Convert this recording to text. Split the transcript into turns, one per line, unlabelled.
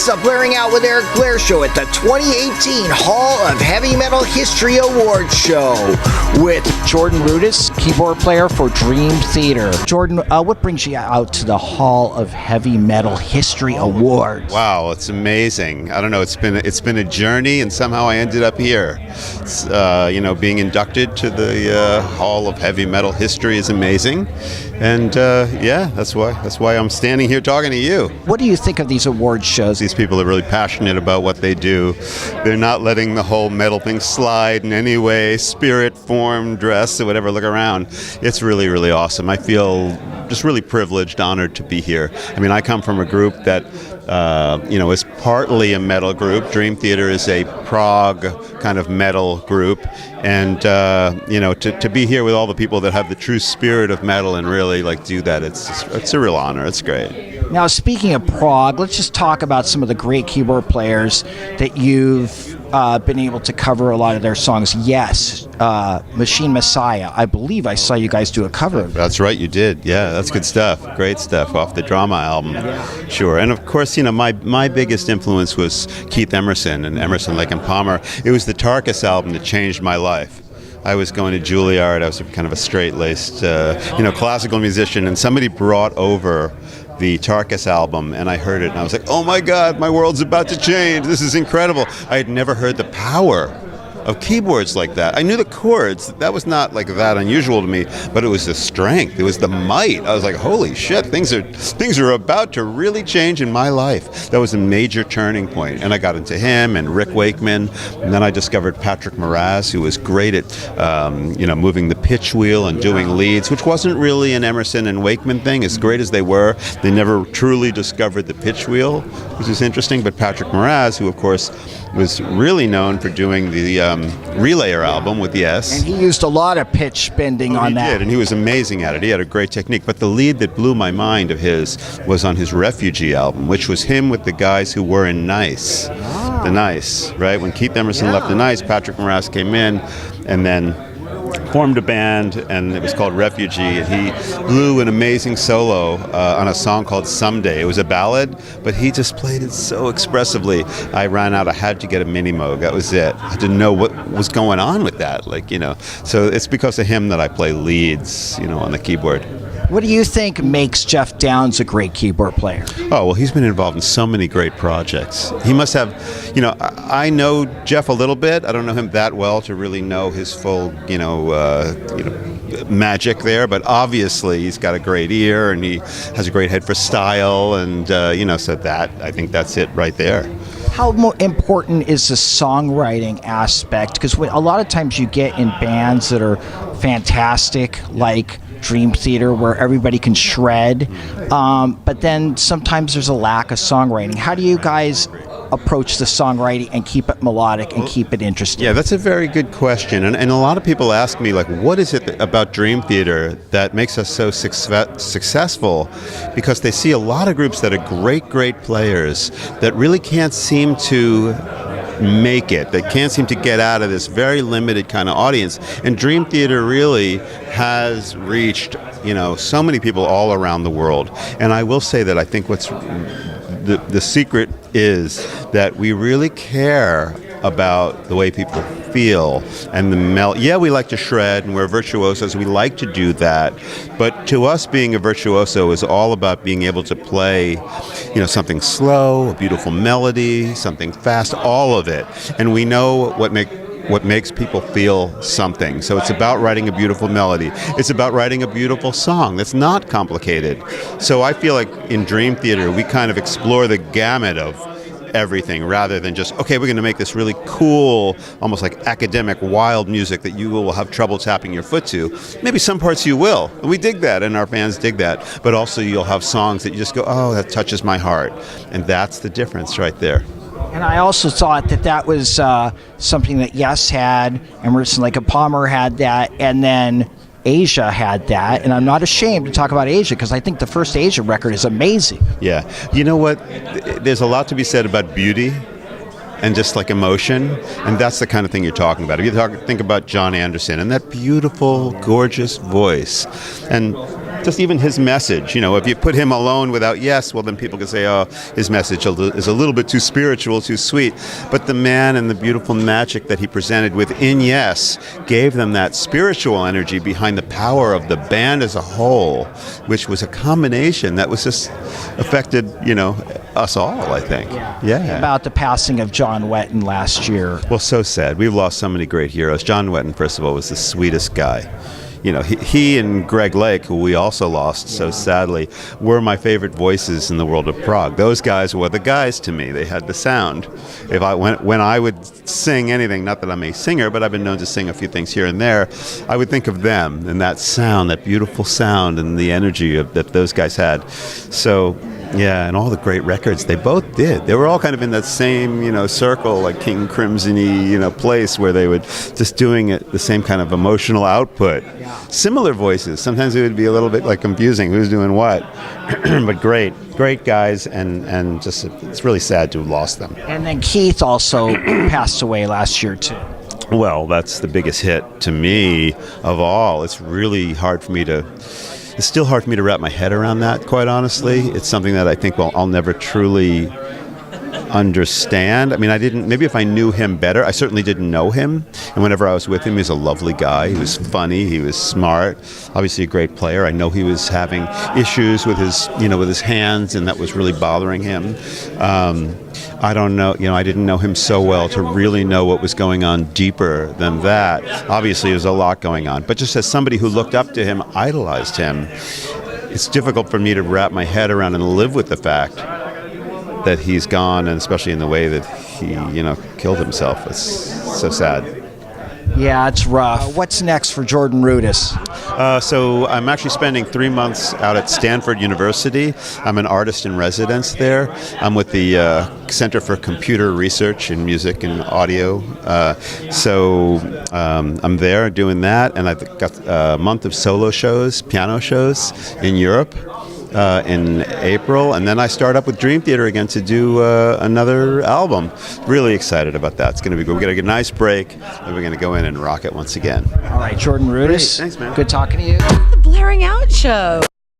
the Blairing Out with Eric Blair show at the 2018 Hall of Heavy Metal History Awards show with Jordan Rudess, keyboard player for Dream Theater. Jordan, what brings you out to the Hall of Heavy Metal History Awards?
Wow, it's amazing. I don't know, it's been a journey, and somehow I ended up here. It's, being inducted to the Hall of Heavy Metal History is amazing, and that's why I'm standing here talking to you.
What do you think of these award shows?
These people are really passionate about what they do. They're not letting the whole metal thing slide in any way, spirit, form, dress, or whatever. Look around. It's really, really awesome. I feel just really privileged, honored to be here. I mean, I come from a group that is partly a metal group. Dream Theater is a prog kind of metal group, and to be here with all the people that have the true spirit of metal and really do that, it's a real honor. It's great.
Now, speaking of prog, let's just talk about some of the great keyboard players that you've been able to cover a lot of their songs. Yes, Machine Messiah. I believe I saw you guys do a cover of it.
That's right, you did. Yeah, that's good stuff. Great stuff off the Drama album. Yeah. Sure. And of course, my biggest influence was Keith Emerson and Emerson, Lake and Palmer. It was the Tarkus album that changed my life. I was going to Juilliard. I was kind of a straight-laced, classical musician, and somebody brought over the Tarkus album, and I heard it, and I was like, oh my God, my world's about to change. This is incredible. I had never heard the power of keyboards like that. I knew the chords. That was not that unusual to me, but it was the strength. It was the might. I was like, holy shit, things are about to really change in my life. That was a major turning point. And I got into him and Rick Wakeman, and then I discovered Patrick Moraz, who was great at moving the pitch wheel and doing leads, which wasn't really an Emerson and Wakeman thing. As great as they were, they never truly discovered the pitch wheel, which is interesting. But Patrick Moraz, who of course was really known for doing the Relayer album with Yes.
And he used a lot of pitch bending on that.
He did, and he was amazing at it. He had a great technique. But the lead that blew my mind of his was on his Refugee album, which was him with the guys who were in Nice. Ah. The Nice, right? When Keith Emerson left the Nice, Patrick Moraz came in and then formed a band, and it was called Refugee, and he blew an amazing solo on a song called Someday. It was a ballad, but he just played it so expressively. I ran out. I had to get a Mini Moog. That was it. I didn't know what was going on with that. So it's because of him that I play leads, on the keyboard.
What do you think makes Jeff Downs a great keyboard player?
Oh, well, he's been involved in so many great projects. He must have, I know Jeff a little bit. I don't know him that well to really know his full, magic there. But obviously, he's got a great ear and he has a great head for style. And, so I think that's it right there.
How important is the songwriting aspect? Because a lot of times you get in bands that are fantastic, like Dream Theater, where everybody can shred, but then sometimes there's a lack of songwriting. How do you guys approach the songwriting and keep it melodic and keep it interesting?
Yeah, that's a very good question. And a lot of people ask me, what is it about Dream Theater that makes us so successful? Because they see a lot of groups that are great, great players that really can't seem to make it. They can't seem to get out of this very limited kind of audience. And Dream Theater really has reached, so many people all around the world. And I will say that I think what's the secret is that we really care about the way people feel and the we like to shred and we're virtuosos. We like to do that. But to us, being a virtuoso is all about being able to play, something slow, a beautiful melody, something fast, all of it. And we know what makes people feel something. So it's about writing a beautiful melody. It's about writing a beautiful song that's not complicated. So I feel like in Dream Theater, we kind of explore the gamut of everything rather than just, okay, we're going to make this really cool, almost like academic, wild music that you will have trouble tapping your foot to. Maybe some parts you will. We dig that, and our fans dig that. But also you'll have songs that you just go, oh, that touches my heart. And that's the difference right there.
And I also thought that was something that Yes had, Emerson, Lake and Palmer had that, and then Asia had that. And I'm not ashamed to talk about Asia because I think the first Asia record is amazing.
Yeah. You know what? There's a lot to be said about beauty and just emotion, and that's the kind of thing you're talking about. If you think about John Anderson and that beautiful, gorgeous voice, and just even his message. If you put him alone without Yes, well, then people can say, oh, his message is a little bit too spiritual, too sweet. But the man and the beautiful magic that he presented within Yes gave them that spiritual energy behind the power of the band as a whole, which was a combination that was just affected, us all, I think. Yeah.
About the passing of John Wetton last year.
Well, so sad. We've lost so many great heroes. John Wetton, first of all, was the sweetest guy. He and Greg Lake, who we also lost so sadly, were my favorite voices in the world of prog. Those guys were the guys to me. They had the sound. When I would sing anything, not that I'm a singer, but I've been known to sing a few things here and there, I would think of them and that sound, that beautiful sound and the energy that those guys had. So, yeah, and all the great records they both did. They were all kind of in that same, circle, like King Crimson-y, place where they would just doing it, the same kind of emotional output. Similar voices. Sometimes it would be a little bit like confusing who's doing what, but great guys, and just it's really sad to have lost them.
And then Keith also passed away last year too.
Well, that's the biggest hit to me of all. It's still hard for me to wrap my head around that, quite honestly. It's something that I think I'll never truly understand. I mean, maybe if I knew him better. I certainly didn't know him, and whenever I was with him, he was a lovely guy. He was funny, he was smart, obviously a great player. I know he was having issues with his hands, and that was really bothering him. I don't know, I didn't know him so well to really know what was going on deeper than that. Obviously, there's a lot going on, but just as somebody who looked up to him, idolized him, it's difficult for me to wrap my head around and live with the fact that he's gone, and especially in the way that he, killed himself. It's so sad.
Yeah, it's rough. What's next for Jordan Rudess?
So I'm actually spending 3 months out at Stanford University. I'm an artist in residence there. I'm with the Center for Computer Research in Music and Audio. So I'm there doing that, and I've got a month of solo shows, piano shows in Europe. In April, and then I start up with Dream Theater again to do another album. Really excited about that. It's going to be good. We're going to get a nice break, and we're going to go in and rock it once again.
All right, Jordan Rudess.
Thanks, man.
Good talking to you.
The Blairing Out Show.